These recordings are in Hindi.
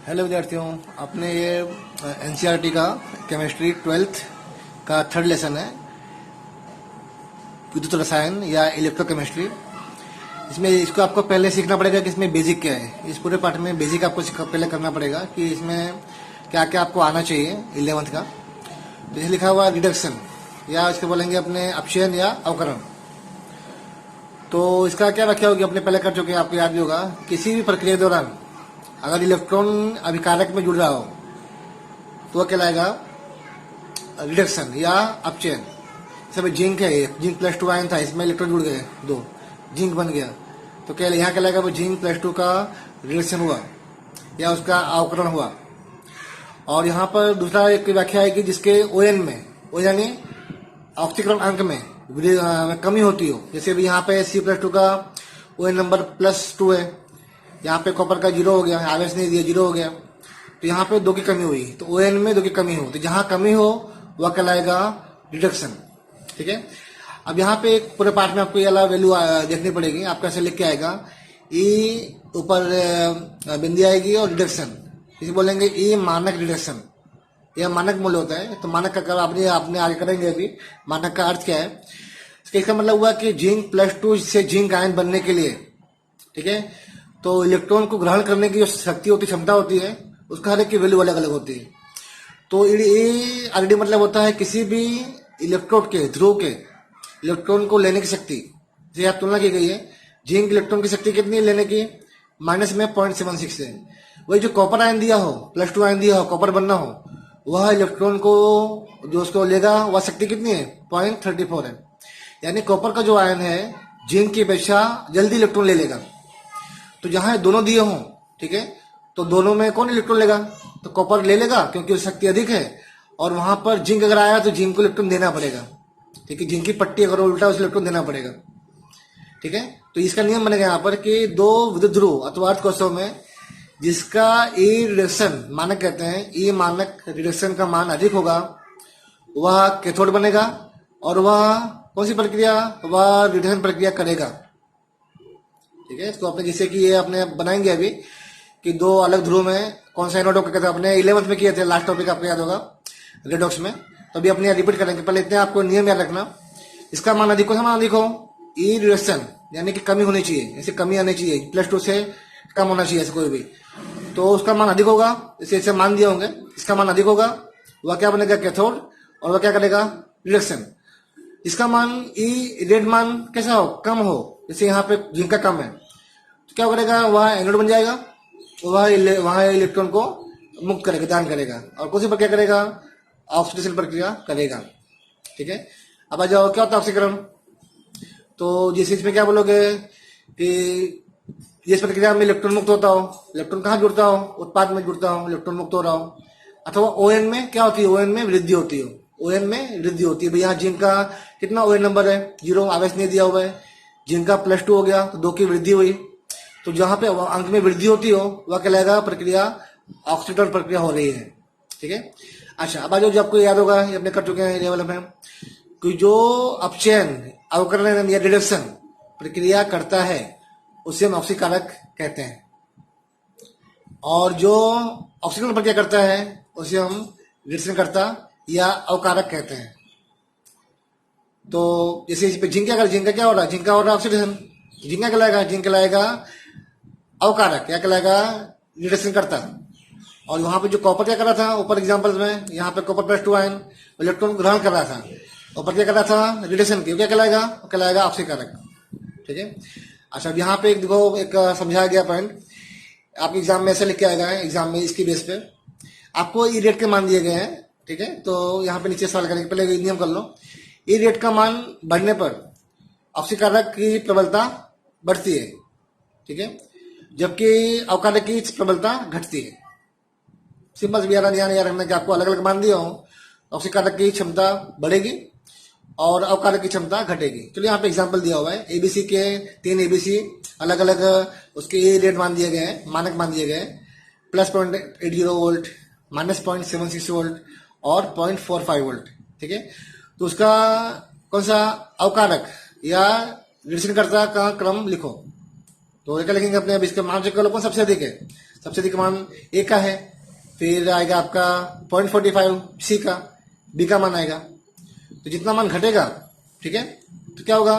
हेलो विद्यार्थियों, आपने ये एनसीईआरटी का केमिस्ट्री 12th का थर्ड लेसन है विद्युत रसायन या इलेक्ट्रोकेमिस्ट्री। इसमें इसको आपको पहले सीखना पड़ेगा कि इसमें बेसिक क्या है। इस पूरे पाठ में बेसिक आपको पहले करना पड़ेगा कि इसमें क्या क्या आपको आना चाहिए 11th का। तो इसे लिखा हुआ रिडक्शन या इसको बोलेंगे अपने अपक्षयन या अवकरण। तो इसका क्या व्याख्या होगी अपने पहले कर चुके हैं, आपको याद भी होगा। किसी भी प्रक्रिया के दौरान अगर इलेक्ट्रॉन अभिकारक में जुड़ रहा हो तो वह कहलाएगा रिडक्शन या अपचयन। जैसे जिंक है, जिंक +2 आयन था, इसमें इलेक्ट्रॉन जुड़ गए, 2 जिंक बन गया, तो क्या यहाँ कहलाएगा वो जिंक +2 का रिडक्शन हुआ या उसका अवकरण हुआ। और यहाँ पर दूसरा एक व्याख्या है कि जिसके ओएन में, ओ यानी ऑक्सीकरण अंक में कमी होती हो। जैसे अभी यहाँ पे C+2 का ओएन नंबर +2 है, यहाँ पे कॉपर का 0 हो गया, आवेश नहीं दिया, 0 हो गया, तो यहाँ पे 2 की कमी हुई। तो ओएन में 2 की कमी हो, तो जहां कमी हो वह कहलाएगा रिडक्शन। ठीक है। अब यहाँ पे एक पूरे पाठ में आपको ये वाला वैल्यू देखनी पड़ेगी। आपका ऐसे लिख के आएगा ई ऊपर बिंदी आएगी और रिडक्शन, इसे बोलेंगे ई मानक रिडक्शन। यह मानक मूल्य होता है। तो मानक का आपने आगे करेंगे अभी। मानक का अर्थ क्या है, इसका मतलब हुआ कि जिंक +2 से जिंक आयन बनने के लिए, ठीक है, तो इलेक्ट्रॉन को ग्रहण करने की जो शक्ति होती, क्षमता होती है, उसका हर एक की वैल्यू अलग अलग होती है। तो ये ऑलरेडी मतलब होता है किसी भी इलेक्ट्रोड के, ध्रुव के इलेक्ट्रॉन को लेने की शक्ति। जैसे यहाँ तुलना की गई है, जिंक इलेक्ट्रॉन की शक्ति कितनी है लेने की, माइनस में 0.76 है। वही जो कॉपर आयन दिया हो, +2 आयन दिया हो, कॉपर बनना हो, वह इलेक्ट्रॉन को जो उसको लेगा वह शक्ति कितनी है, 0.34 है। यानी कॉपर का जो आयन है जिंक की अपेक्षा जल्दी इलेक्ट्रॉन ले लेगा। तो जहां दोनों दिए हों, ठीक है, तो दोनों में कौन इलेक्ट्रॉन लेगा, तो कॉपर ले लेगा क्योंकि उसकी शक्ति अधिक है। और वहां पर जिंक अगर आया तो जिंक को इलेक्ट्रॉन देना पड़ेगा। ठीक है, जिंक की पट्टी अगर उल्टा उसे इलेक्ट्रॉन देना पड़ेगा। ठीक है, तो इसका नियम बनेगा यहाँ पर कि 2 विद्युत ध्रुव अथवा अर्धकोशों में जिसका ई रिडक्शन मानक कहते हैं, ई मानक रिडक्शन का मान अधिक होगा वह कैथोड बनेगा। और वह कौन सी प्रक्रिया, वह रिडक्शन प्रक्रिया करेगा। ठीक है, इसको अपने जैसे कि ये अपने बनाएंगे अभी कि 2 अलग ध्रुव में कौन सा एनोड कहते हैं, अपने 11th में किए थे, लास्ट टॉपिक आपको याद होगा रेडॉक्स में। तो अभी अपने रिपीट करेंगे। पहले इतने आपको नियम याद रखना, इसका मान अधिक, कौन सा मान अधिक हो, ई रिडक्शन यानी कि कमी होनी चाहिए, ऐसे कमी आनी चाहिए, +2 से कम होना चाहिए ऐसे कोई भी, तो उसका मान अधिक होगा। इसे मान दिए होंगे, इसका मान अधिक होगा, वह क्या बनेगा, कैथोड। और वह क्या करेगा, रिडक्शन। इसका मान ई रेड मान कैसा हो, कम हो, जैसे यहाँ पे जिंक का कम है, तो क्या करेगा, वह एनोड बन जाएगा, वह इलेक्ट्रॉन को मुक्त करेगा, दान करेगा। और कौन सी प्रक्रिया करेगा, ऑक्सीडेशन प्रक्रिया करेगा। ठीक है, अब आ जाओ क्या होता है ऑक्सीकरण। तो जिस इसमें क्या बोलोगे कि जिस प्रक्रिया में इलेक्ट्रॉन मुक्त होता हो, इलेक्ट्रॉन कहाँ जुड़ता हो, उत्पाद में जुड़ता हो, इलेक्ट्रॉन मुक्त हो रहा हो। अथवा ओएन में क्या होती है, ओएन में वृद्धि होती है, ओएन में वृद्धि होती है। भैया जिंक का कितना ओएन नंबर है, 0, आवेश नहीं दिया हुआ है, जिंक का +2 हो गया तो 2 की वृद्धि हुई। तो जहां पे अंक में वृद्धि होती हो वह कहलाएगा प्रक्रिया ऑक्सीकरण प्रक्रिया हो रही है। ठीक है। अच्छा, अब आज जो आपको याद होगा, ये अपने कर चुके हैं लेवल में, कि जो अपचयन अवकरण या रिडक्शन प्रक्रिया करता है उसे हम ऑक्सीकारक कहते हैं। और जो ऑक्सीकरण प्रक्रिया करता है उसे हम रिडक्शन करता या अवकारक कहते हैं। तो जैसे इस पे जिंक का क्या हो रहा है, जिंक का हो रहा है ऑक्सीडेशन, जिंक क्या कहलाएगा, जिंक कहलाएगा अवकारक, क्या कहलाएगा, रिडक्शन करता। और वहां पे जो कॉपर क्या कर रहा था, ऊपर एग्जांपल्स में यहाँ पे कॉपर +2 आयन इलेक्ट्रॉन ग्रहण कर रहा था, ऊपर क्या कर रहा था, रिडक्शन की, क्या कहलाएगा ऑक्सीकारक। ठीक है। अच्छा, अब यहाँ पे एक देखो, एक समझाया गया पॉइंट आपके एग्जाम में ऐसे लिख के आएगा, एग्जाम में इसकी बेस पे आपको ई रेट के मान दिए गए हैं। ठीक है, तो यहाँ पे नीचे सवाल करेंगे, पहले नियम कर लो। ई रेट का मान बढ़ने पर ऑक्सीकारक की प्रबलता बढ़ती है, ठीक है, जबकि अवकारक की प्रबलता घटती है। सिंपल से ध्यान रखना कि आपको अलग अलग मान दिया हो, ऑक्सीकारक की क्षमता बढ़ेगी और अवकारक की क्षमता घटेगी। चलिए यहाँ पे एग्जांपल दिया हुआ है, एबीसी के 3 एबीसी अलग अलग उसके ए रेट मान दिए गए हैं, मानक मान दिए गए हैं, +0.80 वोल्ट, -0.76 वोल्ट और 0.45 वोल्ट। ठीक है, तो उसका कौन सा अवकारक या रिडक्शनकर्ता का क्रम लिखो। तो क्या लिखेंगे अपने, अब इसके मान चेक कर लो कौन सबसे अधिक है। सबसे अधिक मान ए का है, फिर आएगा आपका 0.45 सी का, बी का मान आएगा। तो जितना मान घटेगा, ठीक है, तो क्या होगा,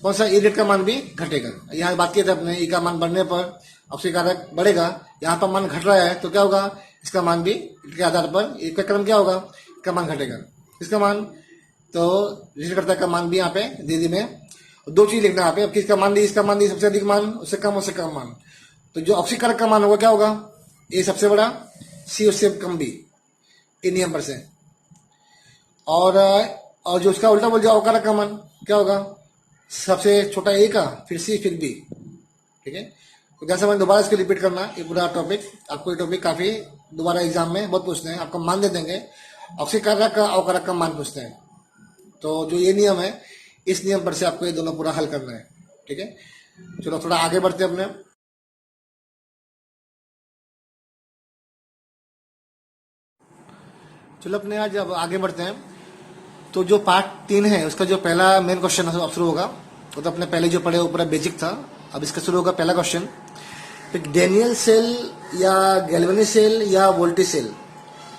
कौन सा ई रेट का मान भी घटेगा। यहाँ बात किया था अपने, ई का मान बढ़ने पर ऑक्सीजन कारक बढ़ेगा, यहाँ पर मान घट रहा है तो क्या होगा, इसका मान भी के आधार पर इसका क्रम क्या होगा, इसका मान घटेगा। इसका मान तो ऋणकर्ता का मान भी यहाँ पे दे दी में, दो चीज लिखना यहाँ पे, अब किसका मान दी, इसका मान दी, सबसे अधिक मान, उससे कम मान। तो जो ऑक्सीजन कारक का मान होगा क्या होगा, ए सबसे बड़ा, सी उससे कम बी, ए नियम पर से। और जो उसका उल्टा बोल जाओ कारक का मान क्या होगा, सबसे छोटा ए का, फिर सी, फिर बी, ठीक है। तो जैसे मैंने दोबारा इसको रिपीट करना, ये पूरा टॉपिक आपको, ये टॉपिक काफी दोबारा एग्जाम में बहुत पूछते हैं, आपको मान दे देंगे, ऑक्सीजन कारक का अवकारक का मान पूछते हैं। तो जो ये नियम है, इस नियम पर से आपको ये दोनों पूरा हल करना है, ठीक है। चलो थोड़ा आगे बढ़ते हैं अपने। चलो अपने आज अब आगे बढ़ते हैं। तो जो पार्ट 3 है उसका जो पहला मेन क्वेश्चन शुरू होगा, वो तो अपने पहले जो पढ़े वो पूरा बेसिक था। अब इसका शुरू होगा पहला क्वेश्चन, डेनियल सेल या गैल्वेनी सेल या वोल्टी सेल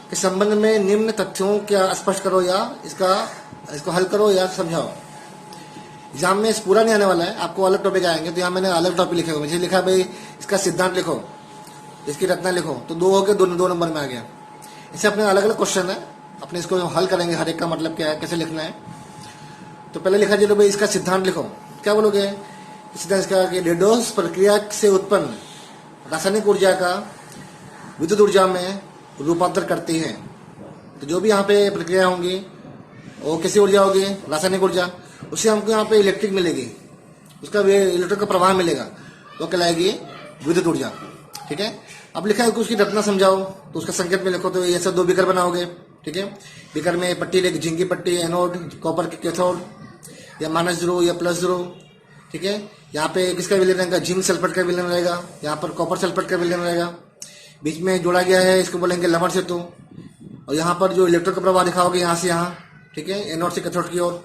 के संबंध में निम्न तथ्यों क्या स्पष्ट करो या इसको हल करो या समझाओ। एग्जाम में पूरा नहीं आने वाला है, आपको अलग टॉपिक आएंगे, तो यहाँ मैंने अलग टॉपिक लिखे हुए, मुझे लिखा भाई इसका सिद्धांत लिखो, इसकी रचना लिखो, तो 2 हो गए, 2 नंबर में आ गया। इससे अपने अलग अलग क्वेश्चन है, अपने इसको हल करेंगे, हर एक का मतलब क्या है, कैसे लिखना है। तो पहले लिखा चलो भाई इसका सिद्धांत लिखो, क्या बोलोगे, सिद्धांत इसका कि रेडोस प्रक्रिया से उत्पन्न रासायनिक ऊर्जा का विद्युत ऊर्जा में रूपांतर करती है। तो जो भी यहाँ पे प्रक्रिया होंगी वो कैसी ऊर्जा होगी, रासायनिक ऊर्जा, उससे हमको यहाँ पे इलेक्ट्रिक मिलेगी, उसका इलेक्ट्रिक का प्रवाह मिलेगा, वो कहलाएगी विद्युत ऊर्जा, ठीक है। अब लिखा है कि उसकी रचना समझाओ, तो उसका संकेत में लिखो, तो ये सब 2 बीकर बनाओगे, ठीक है। बीकर में पट्टी लेगी, जिंक की पट्टी एनोड, कॉपर की कैथोड, या माइनस ध्रुव या प्लस ध्रुव, ठीक है। यहाँ पे किसका विलयन रहेगा, जिंक सल्फेट का विलयन रहेगा, यहाँ पर कॉपर सल्फेट का विलयन रहेगा, बीच में जोड़ा गया है, इसको बोलेंगे लमर सेतु। और यहाँ पर जो इलेक्ट्रिक का प्रवाह दिखाओगे यहाँ से यहाँ, ठीक है, एनोड से कैथोड की ओर,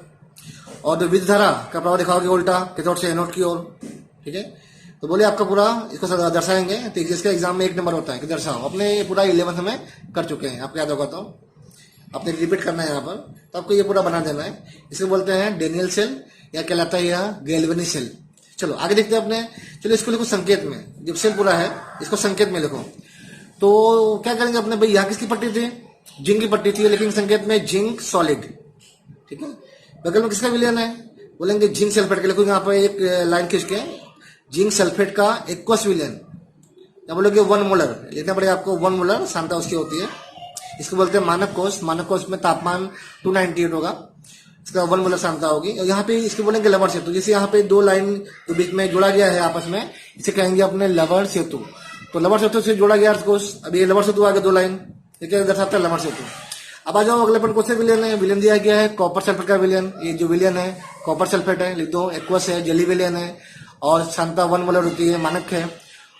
और जो विद्युत धारा का प्रवाह दिखाओगे उल्टा, कैथोड से एनोड की ओर, ठीक है। तो बोले आपका पूरा इसको दर्शाएंगे, तो इसका एग्जाम में 1 नंबर होता है कि दर्शाओ। अपने ये पूरा 11th में कर चुके हैं, आपको याद होगा, तो अपने रिपीट करना है यहाँ पर, तो आपको ये पूरा बना देना है। इसको बोलते हैं डेनियल सेल या कहलाता है यह गैल्वेनी सेल। चलो आगे देखते हैं अपने। चलो इसको लिखो संकेत में, जब सेल पूरा है इसको संकेत में लिखो। तो क्या करेंगे अपने भाई, यहाँ किसकी पट्टी थी, जिंक की पट्टी थी, लेकिन संकेत में जिंक सॉलिड, ठीक है। बगल में किसका विलयन है, बोलेंगे जिंक सल्फेट के, लिखो यहाँ पर एक लाइन खींच के, जिंक सल्फेट का एक्वस विलयन, या बोलोगे 1 मोलर, लिखना पड़ेगा आपको, 1 मोलर सांद्रता उसकी होती है। इसको बोलते हैं मानक कोष, मानक कोष में तापमान 298 होगा, इसका 1 मोलर सांद्रता होगी। और यहाँ पे इसको बोलेंगे लवण सेतु, जैसे यहाँ पे 2 लाइन जो बीच में जोड़ा गया है आपस में, इसे कहेंगे अपने लवण सेतु। तो लवण सेतु से जोड़ा गया कोष, अभी ये लवण सेतु आ गया 2 लाइन, ये क्या दर्शाता है, लवण सेतु। अब आ जाओ अगले पॉइंट, कौन से विलयन है, विलयन दिया गया है कॉपर सल्फेट का विलयन। ये जो विलयन है कॉपर सल्फेट है, लिख दो, एक्वस है, जली विलयन है, और सांद्रता 1 मोलर होती है, मानक है।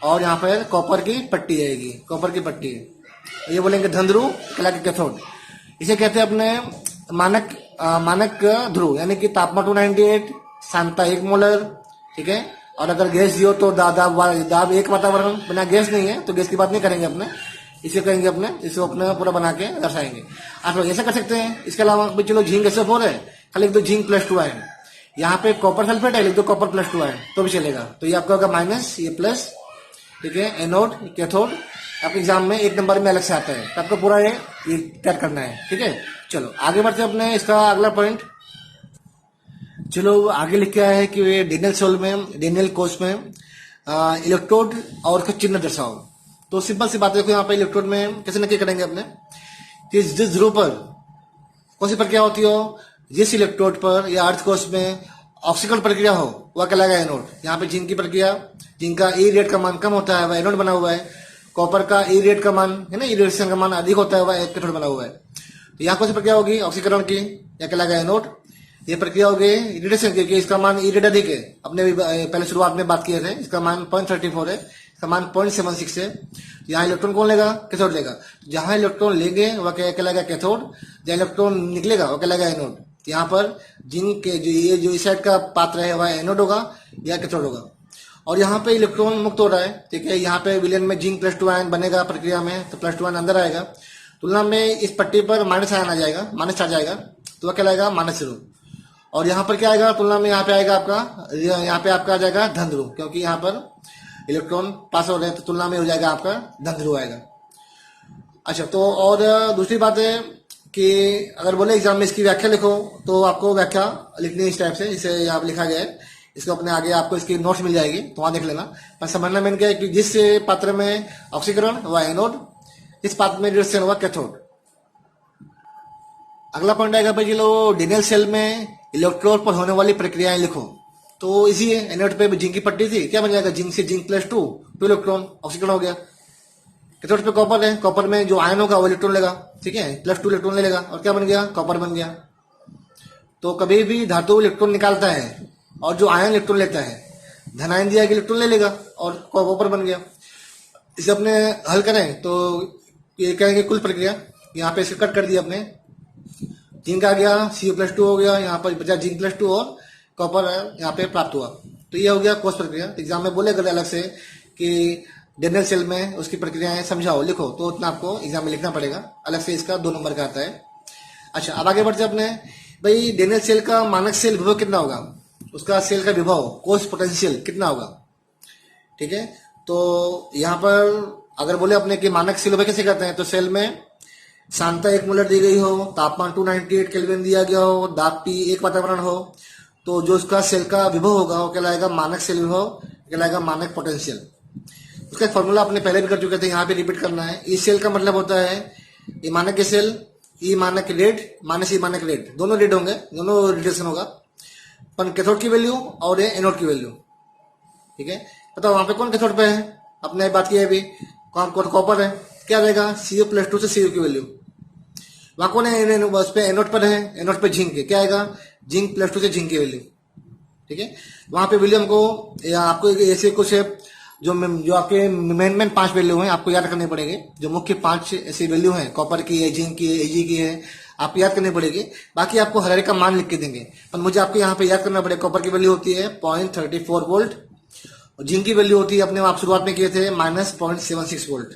और यहाँ पर कॉपर की पट्टी आएगी, कॉपर की पट्टी, ये बोलेंगे धन ध्रुव, कला के कैथोड। इसे कहते हैं अपने मानक ध्रुव, यानी कि तापमान 298, सांद्रता 1 मोलर, ठीक है। और अगर गैस दियो तो दाब 1 वातावरण, बिना गैस नहीं है तो गैस की बात नहीं करेंगे अपने, इसे करेंगे अपने, इसे अपने पूरा बना के दर्शाएंगे। आप लोग ऐसा कर सकते हैं। इसके अलावा चलो जिंक SO4 है, खाली लिख दो जिंक +2 आयन, यहाँ पे कॉपर सल्फेट है, लिख दो कॉपर +2 आयन, तो भी चलेगा। तो ये आपका होगा माइनस, ये प्लस, ठीक है, एनोड कैथोड। आपके एग्जाम में 1 नंबर में अलग से आता है, तो आपको पूरा ये तैयार करना है, ठीक है। चलो आगे बढ़ते हैं अपने इसका अगला पॉइंट। चलो आगे लिख के आया है कि डेनियल सेल में, डेनियल कोष में इलेक्ट्रोड और उसका चिन्ह दर्शाओ। तो सिंपल सी बात है, देखो यहाँ पे इलेक्ट्रोड में कैसे नक्की करेंगे अपने, जिस ध्रुव पर कौन सी प्रक्रिया होती हो, जिस इलेक्ट्रोड पर या अर्थ कोष में ऑक्सीकरण प्रक्रिया हो वह कहलाएगा एनोड। यहाँ पे जिंक की प्रक्रिया, जिंक का ई रेट का मान कम होता है, वह एनोड बना हुआ है। कॉपर का ई रेट का मान है ना, ई रेडिएशन का मान अधिक होता है, वह कैथोड बना हुआ है। तो यहाँ कौन सी प्रक्रिया होगी, ऑक्सीकरण की, या कहलाएगा एनोड। ये प्रक्रिया होगी रेडिएशन की, इसका मान ई रेट अधिक है, अपने भी पहले शुरुआत में बात किए थे, इसका मान 0.34 है, इसका मान 0.76 है। यहाँ इलेक्ट्रॉन कौन लेगा, कैथोड लेगा। जहां इलेक्ट्रॉन लेंगे वह कहलाएगा कैथोड, जहां इलेक्ट्रॉन निकलेगा वह कहलाएगा एनोड। यहाँ पर जिंक के जो इस साइड का पात्र है वह एनोड होगा या कैथोड होगा। और यहाँ पे इलेक्ट्रॉन मुक्त हो रहा है, ठीक है। यहाँ पे विलयन में जिंक +2 आयन बनेगा प्रक्रिया में, तो +2 आयन अंदर आएगा, तुलना में इस पट्टी पर माइनस आयन आ जाएगा, माइनस आ जाएगा, तो वह कहलाएगा माइनस ध्रुव। और यहाँ पर क्या आएगा तुलना में, यहाँ पे आएगा आपका, यहाँ पे आपका आ जाएगा धन ध्रुव, क्योंकि यहाँ पर इलेक्ट्रॉन पास हो रहे हैं, तो तुलना में हो जाएगा आपका धन ध्रुव आएगा। अच्छा, तो और दूसरी बात है कि अगर बोले एग्जाम में इसकी व्याख्या लिखो, तो आपको व्याख्या लिखनी है इस टाइप से, जिसे यहाँ लिखा गया है, इसको अपने आगे आपको इसकी नोट्स मिल जाएगी, तो वहां देख लेना। पर समझना मैंने क्या है कि जिस पात्र में ऑक्सीकरण वह एनोड, जिस पात्र में रिडक्शन हुआ कैथोड। अगला पॉइंट आएगा भाई जी लो, डेनियल सेल में इलेक्ट्रोड पर होने वाली प्रक्रियाएं लिखो। तो इसी है, एनोड पे जिंक की पट्टी थी, क्या बन जाएगा, जिंक से जिंक +2, 2 इलेक्ट्रॉन, ऑक्सीकरण हो गया। कैथोड पे कॉपर है, कॉपर में जो आयन होगा वो इलेक्ट्रॉन लेगा, ठीक है, +2 इलेक्ट्रॉन ले लेगा, और क्या बन गया, कॉपर बन गया। तो कभी भी धातु इलेक्ट्रॉन निकालता है और जो आयन इलेक्ट्रॉन लेता है, धन आयन दिया कि इलेक्ट्रॉन ले लेगा, और कॉपर बन गया। इसे अपने हल करें तो ये कहेंगे कुल प्रक्रिया, यहाँ पे इसे कट कर दिया अपने, जिंक आ गया, Cu+2 हो गया, यहाँ पर बचा जिंक +2 और कॉपर यहाँ पे प्राप्त हुआ। तो ये हो गया कोष प्रक्रिया। एग्जाम में बोले अगर अलग से कि डेनियल सेल में उसकी प्रक्रियाएं समझाओ, लिखो, तो उतना आपको एग्जाम में लिखना पड़ेगा, अलग से इसका 2 नंबर का आता है। अच्छा, अब आगे बढ़ते अपने भाई, डेनियल सेल का मानक सेल विभव कितना होगा, उसका सेल का विभव कोष पोटेंशियल कितना होगा, ठीक है। तो यहाँ पर अगर बोले अपने कि मानक सेल विभव कैसे करते हैं, तो सेल में सांद्रता 1 मोलर दी गई हो, तापमान 298 केल्विन दिया गया हो, दाब P 1 वातावरण हो, तो जो उसका सेल का विभव होगा वो कहलाएगा मानक सेल विभव, कहलाएगा मानक पोटेंशियल। उसका फॉर्मूला आपने पहले भी कर चुके थे, यहाँ पे रिपीट करना है। ई सेल का मतलब होता है ई मानक सेल, ई मानक रेड माइनस ई मानक रेड, दोनों रेड होंगे, दोनों रिडक्शन होगा, पर कैथोड की वैल्यू और एनोड की वैल्यू, ठीक है। बताओ वहां पे कौन कैथोड पे है, अपने बात की है अभी, कॉपर है, क्या रहेगा, Cu+2 से Cu की वैल्यू। वहां कौन है, उस पे एनोड पर है, एनोड पे जिंक है, क्या आएगा, जिंक +2 से जिंक की वैल्यू, ठीक है। वहां पे वैल्यू हमको या आपको ऐसे कुछ जो आपके मेन 5 वैल्यू हैं आपको याद करने पड़ेंगे, जो मुख्य 5 ऐसी वैल्यू हैं, कॉपर की है, जिंक की है, Ag की है, आपको याद करनी पड़ेगी। बाकी आपको हर एक का मान लिख के देंगे, पर मुझे आपको यहाँ पे याद करना पड़ेगा। कॉपर की वैल्यू होती है 0.34 वोल्ट, और जिंक की वैल्यू होती है, अपने आप शुरुआत में किए थे, -0.76 वोल्ट,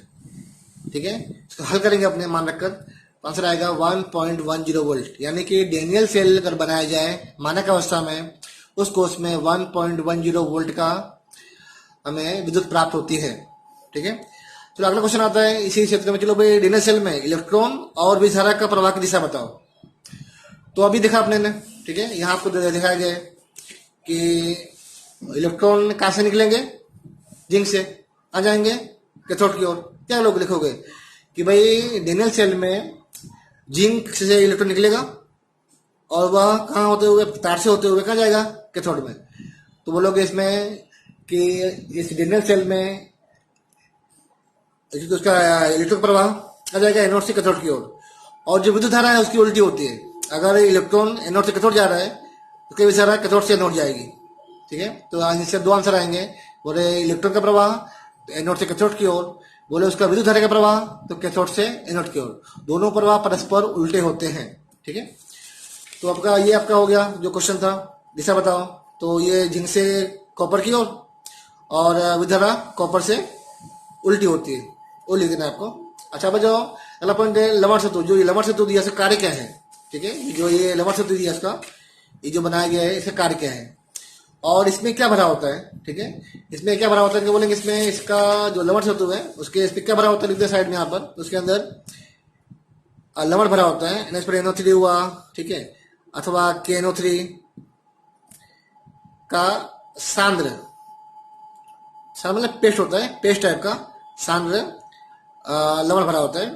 ठीक है। इसको हल करेंगे अपने मान रखकर, आंसर आएगा 1.10 वोल्ट। यानी कि डेनियल सेल अगर बनाया जाए मानक अवस्था में, उस कोष में 1.10 वोल्ट का हमें विद्युत प्राप्त होती है, ठीक है। चलो अगला क्वेश्चन आता है इसी क्षेत्र में। चलो भाई, डेनियल सेल में इलेक्ट्रॉन और विद्युत का प्रवाह की दिशा बताओ। तो अभी देखा आपने ने, ठीक है, यहाँ आपको दिखाया गया कि इलेक्ट्रॉन कहां से निकलेंगे, जिंक से आ जाएंगे कैथोड की ओर। क्या लोग लिखोगे कि भाई डेनियल सेल में जिंक से इलेक्ट्रॉन निकलेगा और वह कहाँ होते हुए, तार से होते हुए कहाँ जाएगा, कैथोड में। तो बोलोगे इसमें कि इस डेनियल सेल में तो उसका इलेक्ट्रिक प्रवाह आ जाएगा एनोड से कैथोड की ओर, और जो विद्युत धारा है उसकी उल्टी होती है। अगर इलेक्ट्रॉन एनोड से कैथोड जा रहा है तो कई विचारा कैथोड से एनोड जाएगी, ठीक है। तो इससे 2 आंसर आएंगे, बोले इलेक्ट्रॉन का प्रवाह एनोड से कैथोड की ओर, बोले उसका विद्युत धारा का प्रवाह तो कैथोड से एनोड की ओर, दोनों प्रवाह परस्पर उल्टे होते हैं, ठीक है। तो आपका ये आपका हो गया जो क्वेश्चन था, दिशा बताओ। तो ये जिंक से कॉपर की ओर और विद्युत धारा कॉपर से उल्टी होती है, वो लिख देना आपको। अच्छा बजाओ, अगला पॉइंट है लवण सेतु। जो ये लवण सेतु दिया इसका कार्य क्या है, ठीक है, जो ये लवण सेतु दिया इसका, ये जो बनाया गया है इसका कार्य क्या है और इसमें क्या भरा होता है, ठीक है। इसमें क्या भरा होता है, क्या बोलेंगे, इसमें इसका जो लवण सेतु है उसके इसमें क्या भरा होता है, लिख दे साइड में यहाँ पर। तो उसके अंदर लवण भरा होता है, एनएच पर NO3 हुआ, ठीक है, अथवा KNO3 का सांद्र मतलब पेस्ट होता है, पेस्ट टाइप का सांद्र लवण भरा होता है,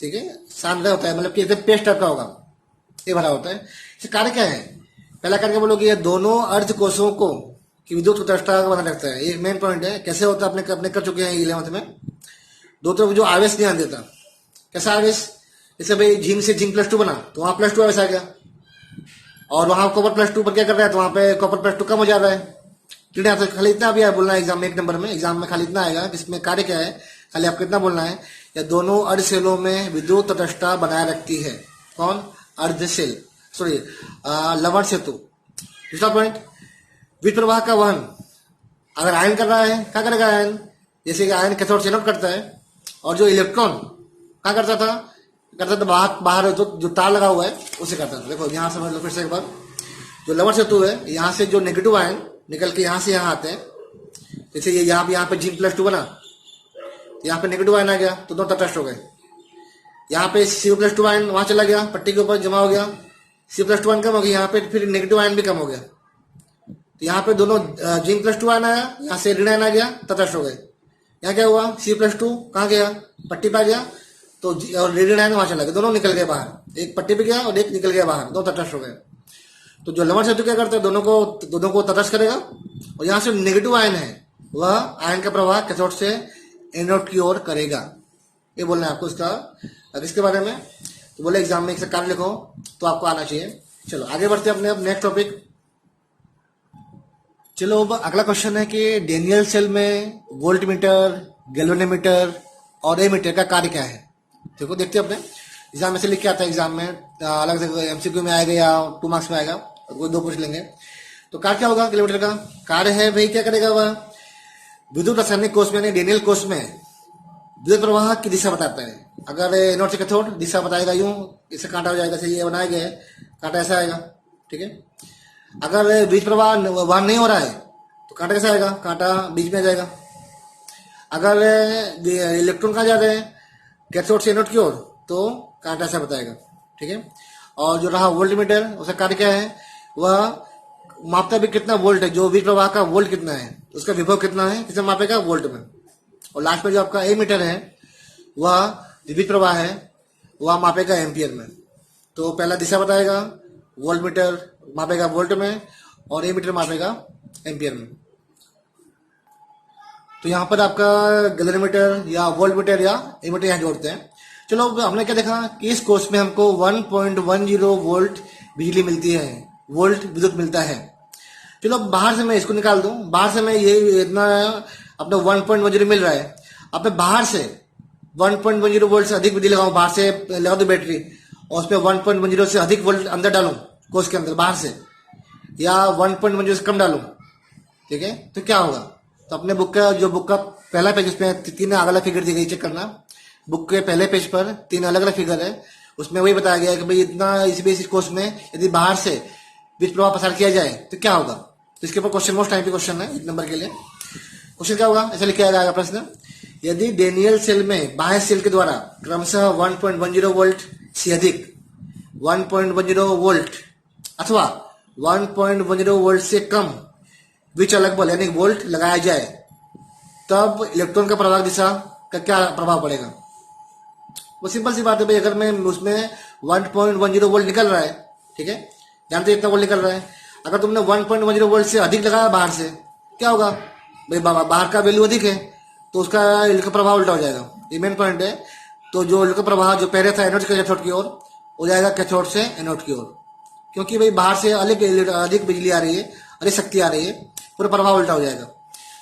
ठीक है, सांद्र होता है, मतलब कि एकदम पेस्ट टाइप का होगा, ये भरा होता है। इसका कार्य क्या है, पहला कार्य क्या बोलोगे, ये दोनों अर्ध कोषों को की विद्युत उत्कर्षता बनाए रखता है। ये मेन पॉइंट है, कैसे होता है अपने कर चुके हैं 11th में। दो तरफ जो आवेश ध्यान देता, कैसा आवेश, जैसे भाई जिंक से जिंक +2 बना तो वहां +2 आवेश आ गया, और वहां कॉपर +2 पर क्या कर रहा है, तो वहां पे कॉपर +2 कम हो जा रहा है। खाली इतना भी बोलना है एग्जाम में, 1 नंबर में एग्जाम में खाली इतना आएगा, जिसमें कार्य क्या है, खाली आपको इतना बोलना है, या दोनों अर्ध सेलों में विद्युत तटस्थता बनाए रखती है। कौन, अर्ध सेल, सॉरी लवण सेतु। दूसरा पॉइंट, विद्युत प्रवाह का वहन अगर आयन कर रहा है, क्या करेगा आयन? जैसे कि आयन कैथोड से एनोड करता है, और जो इलेक्ट्रॉन क्या करता था बाहर बाहर जो तार लगा हुआ है उसे करता था। देखो यहाँ समझ लो फिर से एक बार, जो लवण सेतु है, यहाँ से जो नेगेटिव आयन निकल के यहाँ से यहाँ आते हैं, जैसे ये यहाँ पे G+2 बना, यहाँ पे नेगेटिव आयन आ गया तो दोनों तटस्थ हो गए। यहाँ पे CO+2 आयन वहां चला गया, पट्टी के ऊपर जमा हो गया, CO+2 आयन कम हो गया, यहाँ पे फिर नेगेटिव आयन भी कम हो गया, तो यहाँ पे दोनों G+2 आयन आया, यहाँ से ऋण आयन आ गया, तटस्थ हो गए। यहाँ क्या हुआ, C+2 कहाँ गया, पट्टी पे आ गया, तो और ऋण आयन वहां चला गया, दोनों निकल गए बाहर, एक पट्टी पे गया और एक निकल गया बाहर, दो तटस्थ हो गए। तो जो लवण सेतु क्या करता है, दोनों को तटस्थ करेगा, और यहाँ से नेगेटिव आयन है वह आयन का प्रवाह कैथोड से एनोड की ओर करेगा। ये बोलना है आपको इसका। अब इसके बारे में तो बोले एग्जाम में एक कार्य लिखो तो आपको आना चाहिए। चलो आगे बढ़ते हैं अपने अब नेक्स्ट टॉपिक। चलो अब अगला क्वेश्चन है कि डेनियल सेल में वोल्ट मीटर, गैल्वेनोमीटर और एमीटर का कार्य क्या है। देखो देखते हैं अपने एग्जाम में से लिख के आता है, एग्जाम में अलग से एमसीक्यू में आएगा या 2 मार्क्स में आएगा, कोई 2 पूछ लेंगे। तो कार्य क्या होगा गैल्वेनोमीटर का? कार्य है भाई क्या करेगा वह, विद्युत रासायनिक कोष में डेनियल कोष में विद्युत प्रवाह की दिशा बताता है। अगर एनोड से कैथोड दिशा बताएगा यूं, इससे कांटा हो जाएगा, सही ये बनाया गया है, कांटा ऐसा आएगा, ठीक है। अगर विद्युत प्रवाह वहन नहीं हो रहा है तो कांटा कैसा आएगा, कांटा बीच में आ जाएगा। अगर इलेक्ट्रॉन कहाँ जा रहे हैं कैथोड से एनोड की ओर तो कांटा ऐसा बताएगा, ठीक है। और जो रहा वोल्ट मीटर, उसका कार्य क्या है, वह मापता भी कितना वोल्ट है, जो विद्युत प्रवाह का वोल्ट कितना है, उसका विभव कितना है, किसे मापेगा, वोल्ट में। और लास्ट में जो आपका ए मीटर है वह विद्युत प्रवाह है, वह मापेगा एम्पियर में। तो पहला दिशा बताएगा, वोल्ट मीटर मापेगा वोल्ट में और ए मीटर मापेगा एम्पियर में। तो यहाँ पर आपका गैल्वेनोमीटर या वोल्ट मीटर या ए मीटर यहाँ जोड़ते हैं। चलो हमने क्या देखा कि इस कोर्स में हमको 1.10 वोल्ट बिजली मिलती है, वोल्ट विद्युत मिलता है। चलो बाहर से मैं इसको निकाल दूं, बाहर से मैं ये इतना अपने 1.10 मिल रहा है, अब मैं बाहर से 1.10 वोल्ट से अधिक बिजली लगाऊं, बाहर से लगा दूं बैटरी और उसमें 1.10 से अधिक वोल्ट अंदर डालूं कोष के अंदर बाहर से, या 1.10 से कम डालूं, ठीक है, तो क्या होगा। तो अपने बुक का पहला पेज, उसमें 3 अलग अलग फिगर दी गई, चेक करना। बुक के पहले पेज पर 3 अलग अलग फिगर है, उसमें वही बताया गया है कि भाई इतना इस कोर्स में यदि बाहर से विद्युत प्रवाह प्रसार किया जाए तो क्या होगा। तो इसके ऊपर क्वेश्चन मोस्ट टाइम पे क्वेश्चन है 1 नंबर के लिए। क्वेश्चन क्या होगा, ऐसा लिखा जाएगा प्रश्न, यदि डेनियल सेल में बाह्य सेल के द्वारा क्रमशः 1.10 वोल्ट से अधिक 1.10 वोल्ट अथवा 1.10 वोल्ट से कम विचलक बल यानी वोल्ट लगाया जाए तब इलेक्ट्रॉन का प्रवाह दिशा का क्या प्रभाव पड़ेगा। वो सिंपल सी बात है भाई, अगर मैं उसमें 1.10 वोल्ट निकल रहा है, ठीक है, जानते इतना वोल्ट निकल रहा है, अगर तुमने 1.10 वोल्ट से अधिक लगाया बाहर से, क्या होगा भाई, बाहर का वैल्यू अधिक है तो उसका इलेक्ट्रिक प्रभाव उल्टा हो जाएगा, ये मेन पॉइंट है। तो जो इलेक्ट्रिक प्रभाव जो पहले था एनोड से कैथोड की ओर हो जाएगा कैथोड से एनोड की ओर, क्योंकि भाई बाहर से अधिक बिजली आ रही है, अधिक शक्ति आ रही है, पूरा प्रभाव उल्टा हो जाएगा।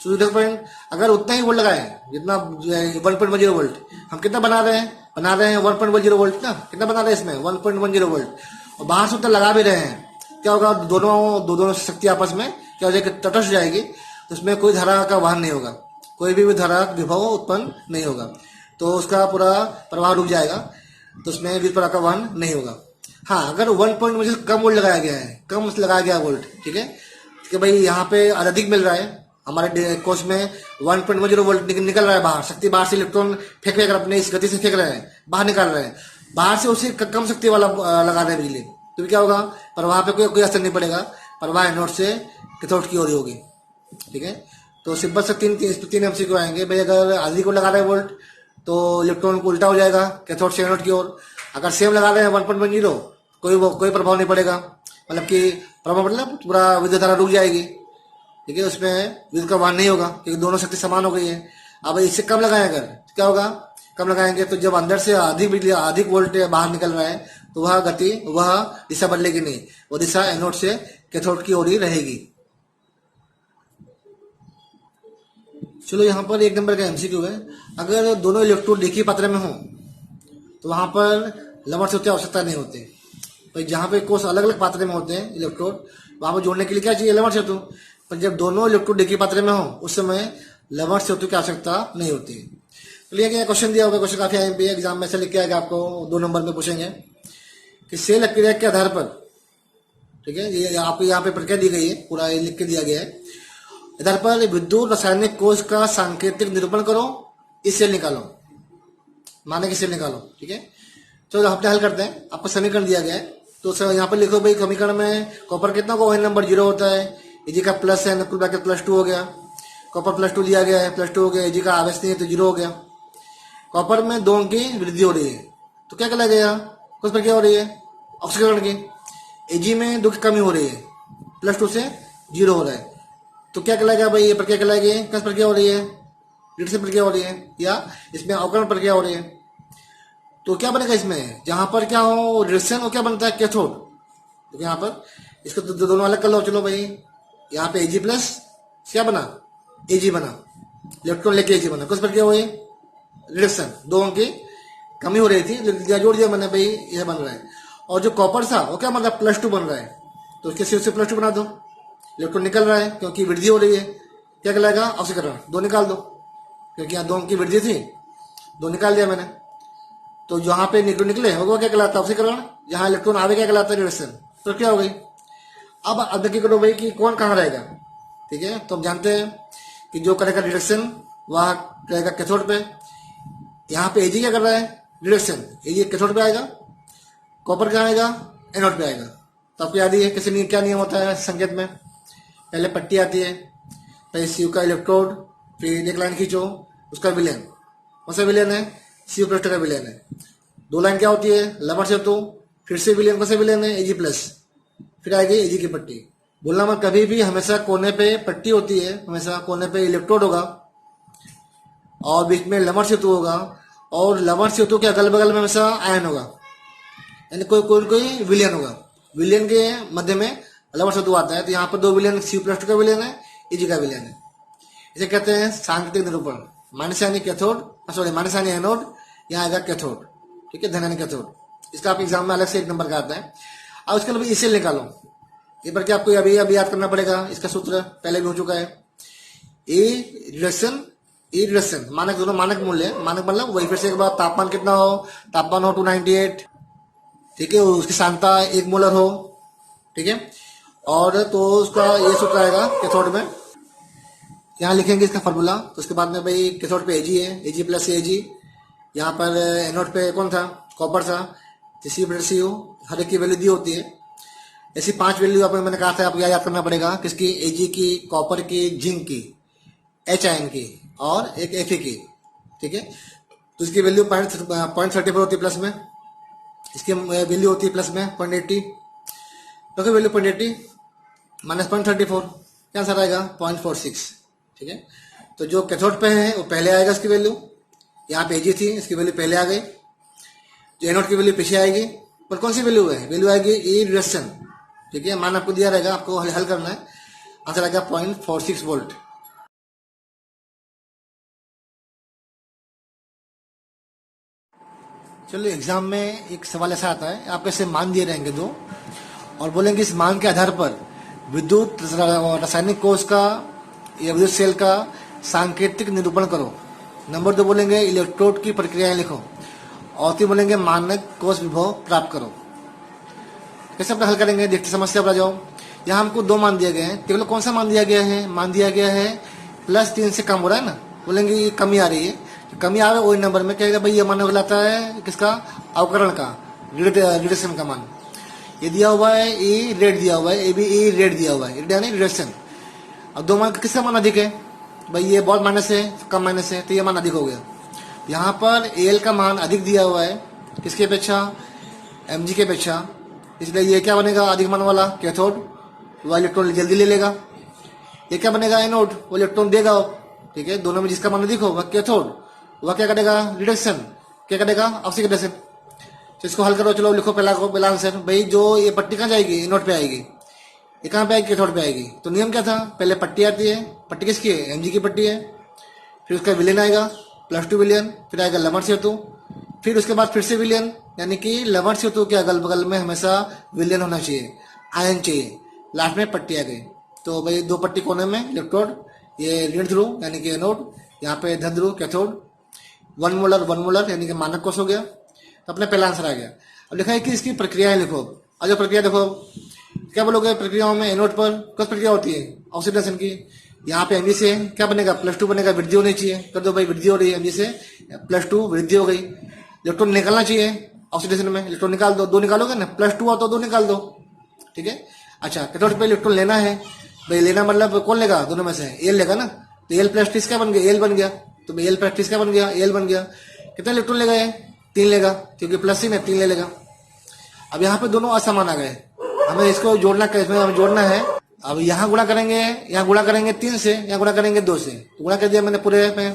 तो पॉइंट अगर उतना ही वोल्ट लगाए जितना 1.10 वोल्ट, हम कितना बना रहे हैं 1.10 वोल्ट ना, कितना बना रहे हैं इसमें 1.10 वोल्ट, और बाहर से उतना लगा भी रहे हैं, क्या होगा, दोनों शक्ति आपस में क्या हो जाएगी, तटस्थ जाएगी, तो उसमें कोई धारा का वहन नहीं होगा, कोई भी धारा विभव उत्पन्न नहीं होगा, तो उसका पूरा प्रवाह रुक जाएगा, तो उसमें विद्युत प्रवाह का वहन नहीं होगा। हाँ, अगर 1.10 से कम वोल्ट लगाया गया है, कम लगाया गया वोल्ट, ठीक है, कि भाई यहाँ पे अधिक मिल रहा है, हमारे कोष में 1.10 वोल्ट निकल रहा है बाहर, शक्ति बाहर से इलेक्ट्रॉन फेंक अपने इस गति से फेंक रहे हैं, बाहर निकाल रहे हैं, बाहर से उसे कम शक्ति वाला लगा रहे हैं बिजली, तो क्या होगा, प्रवाह पे कोई असर नहीं पड़ेगा, प्रवाह एनोड से कैथोड की ओर होगी, ठीक है। तो सिंपल से 3 एमसीक्यू आएंगे भाई, अगर अधिक को लगा रहे हैं वोल्ट तो इलेक्ट्रॉन को उल्टा हो जाएगा कैथोड से एनोड की ओर, अगर सेम लगा रहे हैं 1.10 कोई प्रभाव नहीं पड़ेगा, मतलब कि प्रभाव मतलब पूरा विद्युत धारा रुक जाएगी, ठीक है, उसमें विद्युत का वहन नहीं होगा क्योंकि दोनों शक्ति समान हो गई है। अब इससे कम लगाएं अगर, क्या होगा, कम लगाएंगे तो जब अंदर से अधिक बिजली अधिक वोल्ट बाहर निकल रहा है तो वह दिशा बदलेगी नहीं, वो दिशा एनोड से कैथोड की ओर ही रहेगी। चलो यहाँ पर 1 नंबर का एमसीक्यू है, अगर दोनों इलेक्ट्रोड एक ही पात्र में हो तो वहां पर लवण सेतु की आवश्यकता नहीं होती भाई, जहाँ पे कोष अलग अलग पात्र में होते हैं इलेक्ट्रोड, वहां पर जोड़ने के लिए क्या चाहिए, लवण सेतु। पर जब दोनों इलेक्ट्रोड एक ही पात्र में हो उस समय लवण सेतु की आवश्यकता नहीं होती। तो ये क्वेश्चन दिया होगा, क्वेश्चन काफी आईएमपी एग्जाम में से लिख के आएगा, आपको 2 नंबर में पूछेंगे कि सेल क्रिया के आधार पर, ठीक है, ये आपको यहाँ पे प्रक्रिया दी गई है, पूरा ये लिख के दिया गया है, आधार पर विद्युत रासायनिक कोश का सांकेतिक निरूपण करो, इस सेल निकालो, माने की सेल निकालो। ठीक है, तो अपने हल करते हैं। आपको समीकरण दिया गया है, तो सर यहाँ पर लिखो भाई, समीकरण में कॉपर कितना को ओएन नंबर 0 होता है, एजी का प्लस है, नकुल ब्रैकेट +2 हो गया, कॉपर +2 दिया गया है, +2 हो गया, एजी का आवेश नहीं है तो 0 हो गया। कॉपर में 2 की वृद्धि हो रही है तो क्या कहलाएगा, कुछ प्रक्रिया हो रही है ऑक्सीकरण की। एजी में 2 की कमी हो रही है, +2 से 0 हो रहा है, तो क्या कहलाएगा भाई, ये प्रक्रिया कहलाएगी, किस प्रक्रिया हो रही है, रिडक्शन प्रक्रिया हो रही है, या इसमें अवकरण प्रक्रिया हो रही है। तो क्या बनेगा इसमें, जहां पर क्या हो रिडक्शन, वो क्या बनता है, कैथोड। तो यहाँ पर इसको दोनों अलग कर लो, चलो भाई, यहाँ पे एजी प्लस क्या बना, एजी बना, इलेक्ट्रॉन लेके एजी बना, कुछ प्रक्रिया हुई, रिडक्शन, 2 की कमी हो रही थी, जोड़ दिया मैंने भाई, यह बन रहा है। और जो कॉपर था वो क्या बन रहा है, +2 बन रहा है, तो उसके सिर से +2 बना दो, इलेक्ट्रॉन निकल रहा है क्योंकि वृद्धि हो रही है, क्या कहलाएगा, ऑक्सीकरण, 2 निकाल दो, क्योंकि यहाँ 2 की वृद्धि थी, 2 निकाल दिया मैंने, तो जहां पे इलेक्ट्रॉन निकले वो क्या कहलाता है, ऑक्सीकरण, जहां इलेक्ट्रॉन आवे क्या कहलाता है, रिडक्शन। तो क्या हो गई, अब देखिए करो भाई कि कौन कहाँ रहेगा। ठीक है, तो हम जानते हैं कि जो करेगा रिडक्शन वह रहेगा कैथोड पे, यहाँ पे एजी क्या कर रहा है, रिडक्शन, एजी कैथोड पे आएगा, कॉपर क्या आएगा, एनोड पे आएगा। तो आपको याद ही है कैसे क्या नियम होता है संकेत में, पहले पट्टी आती है, पहले सीयू का इलेक्ट्रोड, फिर एक लाइन खींचो, उसका विलयन, कौन सा विलयन है, सीयू प्लस का विलयन है, 2 लाइन क्या होती है, लवण सेतु, फिर से विलयन, कौन सा विलयन है, एजी प्लस, फिर आएगी एजी की पट्टी। बोलना मत कभी भी, हमेशा कोने पे पट्टी होती है, हमेशा कोने पे इलेक्ट्रोड होगा और बीच में लवण सेतु होगा, और लवण सेतु के अगल बगल में हमेशा आयन होगा, यानी कोई विलयन होगा, विलयन के मध्य में लवण सेतु आता है। तो यहाँ पर 2 विलयन, सीयू+2 का विलयन है, एजी का विलयन है, इसे कहते हैं सांकेतिक निरूपण। माइनस यानी कैथोड, सॉरी माइनस यानी एनोड, यहाँ आएगा कैथोड। ठीक है, धन यानी कैथोड, इसका आप एग्जाम में अलग से 1 नंबर का आता है। अब उसके लिए इसे निकालो, ये पर क्या आपको अभी याद करना पड़ेगा, इसका सूत्र पहले भी हो चुका है, ए रिडक्शन, मानक, दोनों मानक मूल्य है, मानक मतलब वही, फिर से एक बार तापमान कितना हो, तापमान हो 298, ठीक है, उसकी सांद्रता 1 मोलर हो, ठीक है, और तो उसका ये सूत्र आएगा कैथोड में, यहाँ लिखेंगे इसका फॉर्मूला। तो उसके बाद में भाई कैथोड पे एजी है, एजी प्लस एजी, यहाँ पर एनोड पे कौन था, कॉपर था, सीयू, हर एक की वैल्यू दी होती है। ऐसी 5 वैल्यू आपको मैंने कहा था, आपको याद करना पड़ेगा, किसकी, एजी की, कॉपर की, जिंक की, एच आयन की, और एक एफ की। ठीक है, तो इसकी वैल्यू 0.34 होती है प्लस में, इसकी वैल्यू होती है प्लस में 0.80, तो फिर वैल्यू 0.80 माइनस 0.34, क्या आंसर आएगा, 0.46। ठीक है, तो जो कैथोड पे है वो पहले आएगा, इसकी वैल्यू, यहाँ पे एजी थी, इसकी वैल्यू पहले आ गई, जो एनोड की वैल्यू पीछे आएगी, पर कौन सी वैल्यू है, वैल्यू आएगी ई रिडक्शन। ठीक है, मान आपको दिया रहेगा, आपको हल करना है, आंसर आएगा 0.46 वोल्ट। चलिए, एग्जाम में एक सवाल ऐसा आता है, आपको ऐसे मान दिए रहेंगे 2, और बोलेंगे इस मान के आधार पर विद्युत रासायनिक कोश का या विद्युत सेल का सांकेतिक निरूपण करो। नंबर 2 बोलेंगे इलेक्ट्रोड की प्रक्रियाएं लिखो, और 3 बोलेंगे मानक कोश विभव प्राप्त करो। कैसे अपना हल करेंगे, देखते समस्या पर आ जाओ। यहाँ हमको 2 मान दिए गए हैं, केवल कौन सा मान दिया गया है, मान दिया गया है +3 से कम हो रहा है ना, बोलेंगे ये कमी आ रही है, कमी आ रहा है वही नंबर में, कहेगा भाई ये मान कहलाता है किसका, अवकरण का, रिडक्शन का मान। ये दिया हुआ है ई रेड दिया हुआ है, ए भी ई रेड दिया हुआ है, यानी रिडक्शन। अब 2 मान किसका मान अधिक है, भाई ये बहुत माइनस है, कम माइनस है, तो ये मान अधिक हो गया। यहाँ पर एल का मान अधिक दिया हुआ है, किसके अपेक्षा, एमजी के अपेक्षा, इसलिए ये क्या बनेगा, अधिक मान वाला कैथोड, वह इलेक्ट्रॉन जल्दी ले लेगा। ये क्या बनेगा, एनोड, वो इलेक्ट्रॉन देगा। ठीक है, दोनों में जिसका मान अधिक हो वह कैथोड, वह क्या करेगा, रिडक्शन, क्या करेगा, ऑक्सीडेशन। तो इसको हल करो, चलो लिखो पहला आंसर, भाई जो ये पट्टी कहाँ जाएगी, एनोड पे आएगी, ये कहाँ पे आएगी, कैथोड पे आएगी। तो नियम क्या था, पहले पट्टी आती है, पट्टी किसकी है, एमजी की पट्टी है, फिर उसका विलयन आएगा +2 विलयन, फिर आएगा लवण सेतु, फिर उसके बाद फिर से विलयन, यानी कि लवण सेतु के अगल बगल में हमेशा विलयन होना चाहिए, आयन चाहिए, लास्ट में पट्टी आ गई। तो भाई दो पट्टी कोने में इलेक्ट्रोड, ये ऋण ध्रुव यानी कि एनोड, यहाँ पे धन ध्रुव कैथोड, वन मोलर यानी कि मानक कोष हो गया। तो अपने पहला आंसर आ गया। अब लिखा है कि इसकी प्रक्रियाएं लिखो। और जो प्रक्रिया देखो, क्या बोलोगे प्रक्रियाओं में, एनोड पर कुछ प्रक्रिया होती है ऑक्सीडेशन की। यहाँ पे एमजी से क्या बनेगा, +2 बनेगा, वृद्धि होनी चाहिए। कर दो भाई, वृद्धि हो रही है, एमजी से +2 वृद्धि हो गई। इलेक्ट्रॉन निकलना चाहिए ऑक्सीडेशन में, इलेक्ट्रॉन निकाल दो, 2 निकालोगे ना, +2 हो तो 2 निकाल दो, ठीक है। अच्छा, कैथोड पे इलेक्ट्रॉन लेना है भाई, लेना मतलब कौन लेगा, दोनों में से एल लेगा ना। तो एल प्लस टी क्या बन गया, एल बन गया। तो एल प्लस टी क्या बन गया, एल बन गया। कितना इलेक्ट्रॉन लेगा, 3 लेगा, क्योंकि प्लस ही में 3 ले लेगा। अब यहाँ पे दोनों असमान आ गए, हमें इसको जोड़ना, इसमें हमें जोड़ना है। अब यहाँ गुणा करेंगे, यहाँ गुणा करेंगे 3 से, यहाँ गुणा करेंगे 2 से। तो गुणा कर दिया मैंने पूरे में,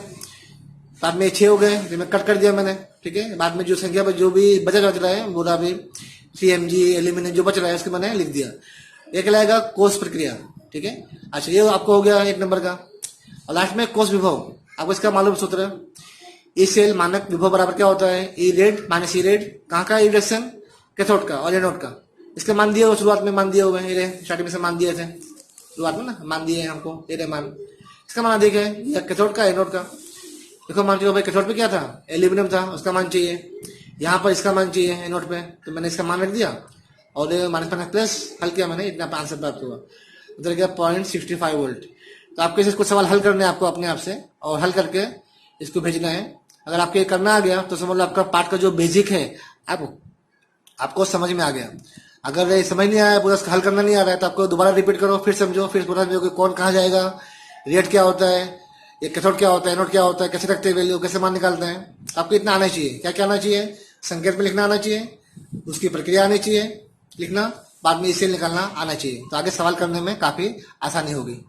बाद में 6 हो गए, फिर मैं कट कर दिया मैंने, ठीक है। बाद में जो संख्या जो भी बच रहा है पूरा भी CMG एल्यूमिनियम जो बच रहा है उसको मैंने लिख दिया। एक लाएगा कोष प्रक्रिया, ठीक है। अच्छा, ये आपको हो गया 1 नंबर का। और लास्ट में कोष विभव, आपको इसका मालूम सूत्र, ई सेल मानक विभव बराबर क्या होता है, ई रेड माइनस ई रेड। कहाँ का, रिडक्शन कैथोड का और एनोड का। इसके मान दिए हुए, शुरुआत में मान दिए हुए हैं, स्टार्टिंग में से मान दिए थे, शुरुआत में ना मान दिए हैं हमको, ये मान। इसका मान देखे कैथोड का, एनोड का। देखो मान चुका भाई, कैथोड पे क्या था, एल्यूमिनियम था, उसका मान चाहिए। यहाँ पर इसका मान चाहिए एनोड पे, तो मैंने इसका मान रख दिया और -5 प्लस हल किया मैंने, इतना आंसर प्राप्त हुआ। उधर गया 0.65 वोल्ट। तो आपको इसे कुछ सवाल हल करने हैं आपको अपने आप से, और हल करके इसको भेजना है। अगर आपको ये करना आ गया तो समझ लो आपका पार्ट का जो बेसिक है आपको समझ में आ गया। अगर ये समझ नहीं आया, पूरा हल करना नहीं आ रहा है, तो आपको दोबारा रिपीट करो, फिर समझो, फिर पूरा समझो कि कौन कहाँ जाएगा, रेट क्या होता है, ये कैथोड क्या होता है, एनोड क्या होता है, कैसे रखते हैं वैल्यू, कैसे मान निकालते हैं। आपको इतना आना चाहिए। क्या क्या आना चाहिए, संकेत में लिखना आना चाहिए, उसकी प्रक्रिया आनी चाहिए लिखना, बाद में इसे निकालना आना चाहिए। तो आगे सवाल करने में काफी आसानी होगी।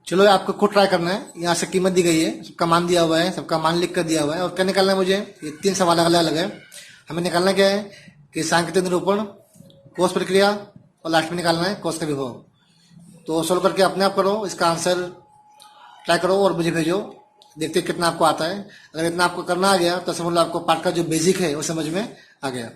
चलो आपको खुद ट्राई करना है। यहाँ से कीमत दी गई है, सबका मान दिया हुआ है, सबका मान लिख कर दिया हुआ है। और क्या निकालना है मुझे, ये 3 सवाल अलग अलग है। हमें निकालना क्या है कि सांकेतिक निरूपण, कोष प्रक्रिया, और लास्ट में निकालना है कोष का विभव। तो सोल्व करके अपने आप करो, इसका आंसर ट्राई करो और मुझे भेजो, देखते कितना आपको आता है। अगर इतना आपको करना आ गया तो समझ लो आपको पार्ट का जो बेसिक है वो समझ में आ गया।